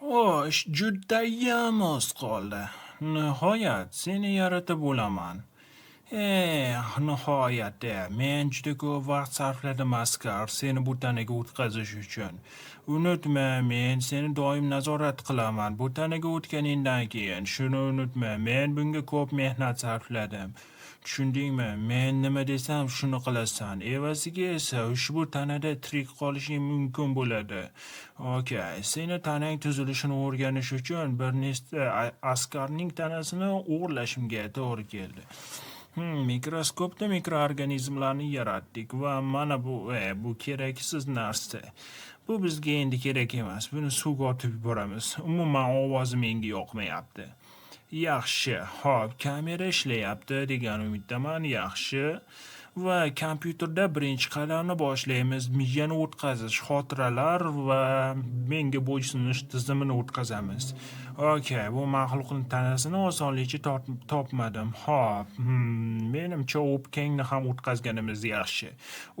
Judayam oz qoldi. Nihoyat seni yaratib bo'laman. Nihoyat men juda ko'p vaqt sarfladim askar seni bu tanaga o'tkazish uchun. Unutma, men seni doim nazorat qilaman. Bu tanaga o'tganingdan keyin shuni unutma, men bunga ko'p mehnat sarfladim. Tushundingmi? Men nima desam shuni qilasan. Evaziga esa ushbu tanada tirik qolishing mumkin bo'ladi. Okey, seni tanang tuzilishini o'rganish uchun bir nechta askarning tanasini o'g'irlashimga to'g'ri keldi. Mikroskopda mikroorganizmlarni yaratdik va mana bu keraksiz narsa. Bu bizga endi kerak emas. Buni suvga otib yuboramiz. Umuman ovozi menga yoqmayapti. Yaxshi, hop, kamera ishlayapti degan umiddaman. Yaxshi. Va kompyuterda birinchi qadamni boshlaymiz. Miyani o'tkazish, xotiralar va menga bo'ysunish tizimini o'tkazamiz. Okey, bu maxluqning tanasini osonlikcha topmadim. Hop, menimcha o'pkangni ham o'tkazganimiz yaxshi.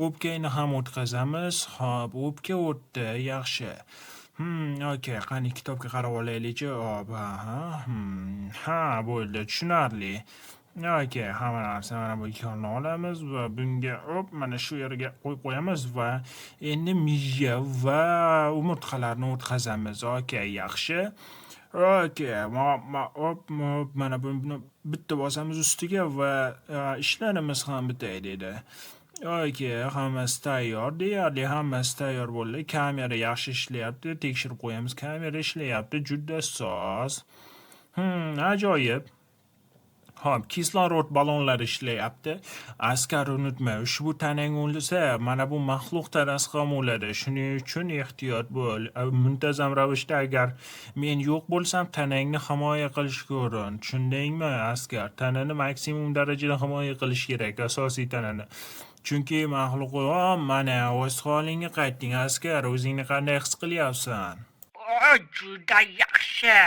O'pkangni ham o'tkazamiz. Hop, o'pka o'tdi, yaxshi. Okey, qani kitobga qarab olaylikchi. Hop, ha, bo'ldi, tushunarli. Okey, hamma narsa mana bu ikonini olamiz va bunga mana shu yerga qo'yib qo'yamiz va endi miya va umurtqalarni o'tkazamiz. Okey, yaxshi. Okey, mana buni bitta bosamiz ustiga va ishlarimiz ham bitay dedi. Okey, hammasi tayyor. Deyarli hammasi tayyor bo'ldi. Kamera yaxshi ishlayapti. Tekshirib qo'yamiz. Kamera ishlayapti. Juda soz. Ajoyib. Hop, kislorod ballonlari ishlayapti. Askar unutma, ushbu tanang o'lsa, mana bu maxluq tanasi ham o'ladi. Shuning uchun ehtiyot bo'l. Muntazam ravishda agar men yo'q bo'lsam, tanangni himoya qilishga urin. Tushundingmi, askar? Tanani maksimum darajada himoya qilish kerak, asosiy tanani. Chunki maxluq mana o'z holingga qaytding, askar. O'zingni qanday his qilyapsan? Juda yaxshi.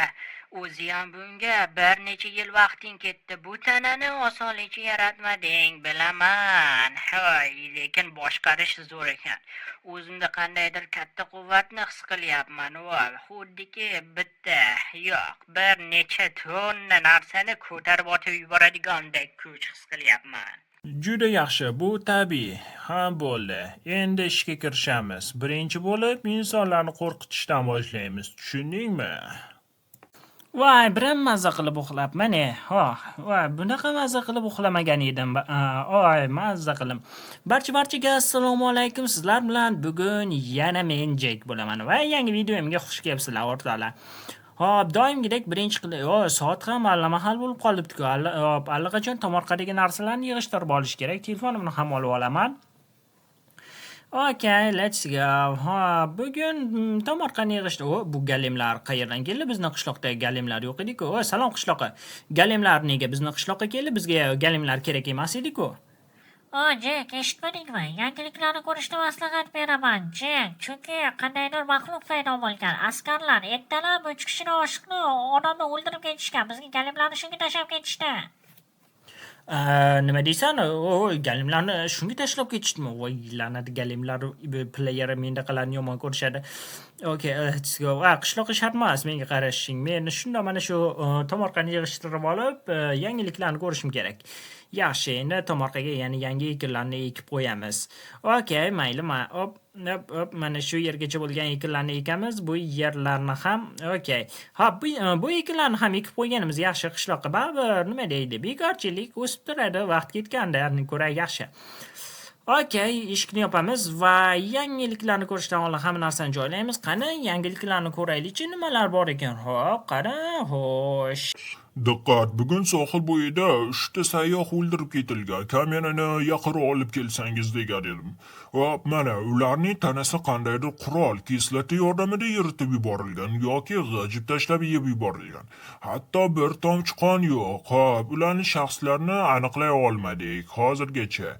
O'ziyam bunga bir necha yil vaqting ketdi. Bu tanani osonlikcha yaratmading, bilaman. Lekin boshqarish zo'r ekan. O'zimda qandaydir katta quvvatni his qilyapman. Xuddiki bir necha tonna narsani ko'tarib otib yuboradigandek kuch his qilyapman. Juda yaxshi, bu tabiiy. Ha, bo'ldi. Endi ishga kirishamiz. Birinchi bo'lib insonlarni qo'rqitishdan boshlaymiz. Tushundingmi? Voy, biram mazza qilib uxlabman. Voy, bunaqa mazza qilib uxlamagan edim. Mazza qilib. Barchaga assalomu alaykum. Sizlar bilan bugun yana men Jek bo'laman va yangi videomga xush kelibsizlar o'rtoqlar. Hop, doimgidek birinchi soat ham allamahal bo'lib qolibdi-ku. Allaqachon tomorqadagi narsalarni yig'ishtirib olish kerak. Telefonimni ham olib olaman. Okay, let's go. Bugun tomorqani yig'ishdi. Bu galemlar qayerdan keldi? Bizni qishloqda galemlar yo'q edi-ku. Salom qishloqqa. Galemlar nega bizni qishloqqa keldi? Bizga galemlar kerak emas edi-ku. Jek, eshitmadingmi? Yangiliklarni ko'rishni maslahat beraman, Jek. Chunki qandaydir maxluq paydo bo'lgan. Askarlar ertalab 3 kishini oshiqni odamni o'ldirib ketishgan. Bizga galemlarni shunga tashlab ketishdi. Nima deysan? Galimlarni shunga tashlab ketishdimi? Voy, la'nat galimlar playeri menda qalarni yomon ko'rishadi. Okay, let's go. Qishloqqa shart emas menga qarashing. Men shunda mana shu tomorqani yig'ishtirib olib, yangiliklarni ko'rishim kerak. Yaxshi, endi tomorqaga yangi ekinlarni ekib qo'yamiz. Okay, mayli, mana shu yergacha bo'lgan ekinlarni ekamiz. Bu yerlarni ham, okay. Bu ekinlarni ham ekib qo'yganimiz yaxshi qishloqqa. Baribir nima deydi? Bekorchilik o'sib turadi, vaqt ketganda ko'ra yaxshi. Okay, eshikni yopamiz va yangiliklarni ko'rishdan oldin hamma narsani joylaymiz. Qani yangiliklarni ko'raylik-chi, nimalar bor ekan? Qara, xo'sh. Diqqat, bugun sohil bo'yida 3 ta sayyoh o'ldirib ketilgan. Kamerani yaqinroq olib kelsangiz degan edim. Mana ularning tanasi qandaydir qurol, kislota yordamida yiritib yuborilgan yoki g'ajib tashlab yeb yuborilgan. Hatto bir tomchi qon yo'q. Ularning shaxslarini aniqlay olmadik hozirgacha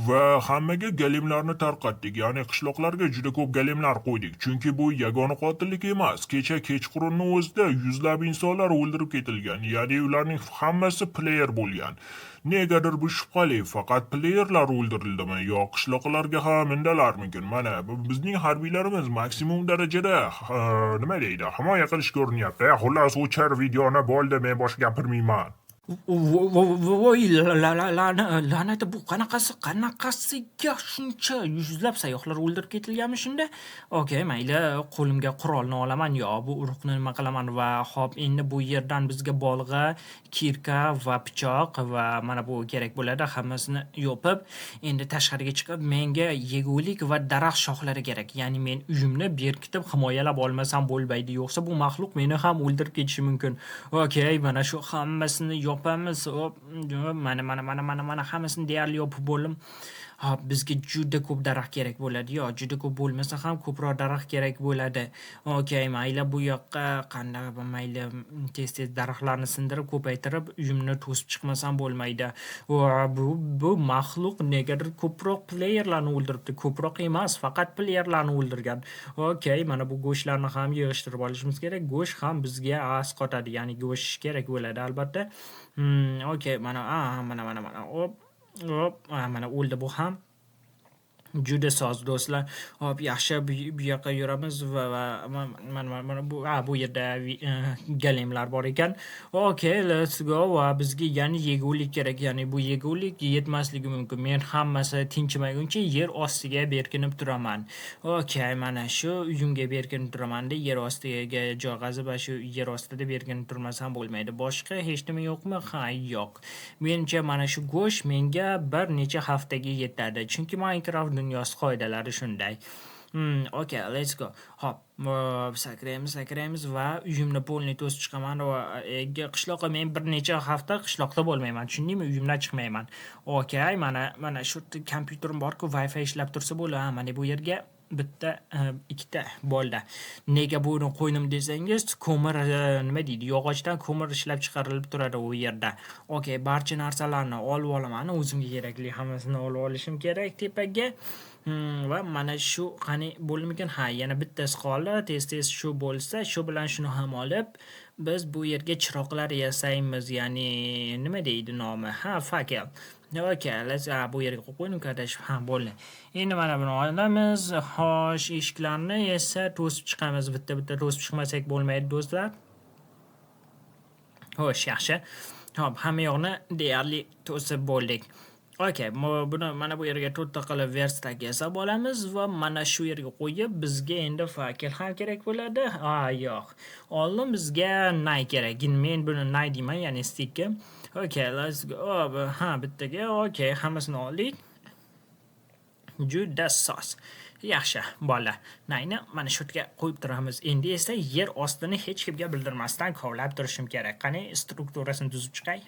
va hammaga galemlarni tarqatdik. Ya'ni qishloqlarga juda ko'p galemlar qo'ydik. Chunki bu yagona qotillik emas. Kecha kechqurunning o'zida yuzlab insonlar o'ldirib ketilgan. Ya'ni ularning hammasi player bo'lgan. Negadir bu shubhali, faqat playerlar o'ldirildimi yo qishloqlarga ham indalarmikin? Mana bizning harbiylarimiz maksimum darajada nima deydi, himoya qilishga urinyapti. Xullas, o'char videoni bo'ldi, men boshqa gapirmayman. Voy la'nati, bu qanaqasiga shuncha yuzlab sayyohlar o'ldirib ketilganmi shunda? Okey, mayli, qo'limga qurolni olaman yo bu urug'ni nima qilaman va hop, endi bu yerdan bizga bolg'a, kirka va pichoq va mana bu kerak bo'ladi. Hammasini yopib, endi tashqariga chiqib menga yegulik va daraxt shoxlari kerak. Ya'ni men uyimni berkitib himoyalab olmasam bo'lmaydi, yo'qsa bu maxluq meni ham o'ldirib ketishi mumkin. Okey, mana shu hammasini yopamiz. Mana hammasini deyarli yopib bo'ldim. Hop, bizga juda ko'p daraxt kerak bo'ladi. Yo, juda ko'p bo'lmasa ham ko'proq daraxt kerak bo'ladi. Okey, mayli, bu yoqqa qanday mayli tez daraxtlarni sindirib, ko'paytirib uyimni to'sib chiqmasam bo'lmaydi. Va bu maxluq negadir ko'proq playerlarni o'ldiribdi. Ko'proq emas, faqat playerlarni o'ldirgan. Okey, mana bu go'shtlarni ham yig'ishtirib olishimiz kerak. Go'sht ham bizga asqotadi, ya'ni go'sht kerak bo'ladi albatta. Okey, mana mana o'ldi bu ham. Juda soz do'stlar. Hop, yaxshi bu yoqqa yuramiz va mana bu yerda galemlar bor ekan. Okey, let's go. Va bizga yana yegulik kerak. Ya'ni bu yegulik yetmasligi mumkin. Men hammasi tinchimaguncha yer ostiga berkinib turaman. Okey, mana shu uyimga berkinib turaman-da, yer ostiga joy qazib, shu yer ostida berkinib turmasam bo'lmaydi. Boshqa hech nima yo'qmi? Ha, yo'q. Menimcha mana shu go'sht menga bir necha haftaga yetadi. Chunki Minecraft dunyosi qoidalari shunday. Okay, let's go. Hop, sakraymiz va uyimni polni to'sib chiqaman va qishloqqa men bir necha hafta qishloqda bo'lmayman. Tushundingmi? Uyimdan chiqmayman. Okay, mana shu kompyuterim bor-ku, Wi-Fi ishlab tursa bo'ladi. Mana bu yerga bitta ikkita bo'ldi. Nega buni qo'ydim desangiz, ko'mir nima deydi, yog'ochdan ko'mir ishlab chiqarilib turadi u yerda. Okay, barcha narsalarni olib olaman, o'zimga kerakli hammasini olib olishim kerak tepaga. Va mana shu qani bo'limikan? Ha, yana bittasi qoldi. Tez shu bo'lsa, shu bilan shuni ham olib biz bu yerga chiroqlar yasaymiz, ya'ni nima deydi nomi? Ha, fakel. Okay, bu yerga qo'ydim kardesh. Ha, bo'ldi. Endi mana buni olamiz. Xo'sh, eshiklarni esa to'sib chiqamiz. Bitta to'sib chiqmasak bo'lmaydi do'stlar. Xo'sh, yaxshi. Hop, hamma yoqni deyarli to'sib bo'ldik. Okay, buni mana bu yerga to'rtta qilib verstak yasab olamiz va mana shu yerga qo'yib, bizga endi fakel ham kerak bo'ladi. Yo'q. Oldin bizga nay kerak. Men buni nay deyman, ya'ni stickga. Okay, let's go. Ha, bittaga. Okay, hammasini oldik. Juda soz. Yaxshi, bola. Nayni mana shu yerga qo'yib turamiz. Endi esa yer ostini hech kimga bildirmasdan kovlab turishim kerak. Qani strukturasini tuzib chiqay.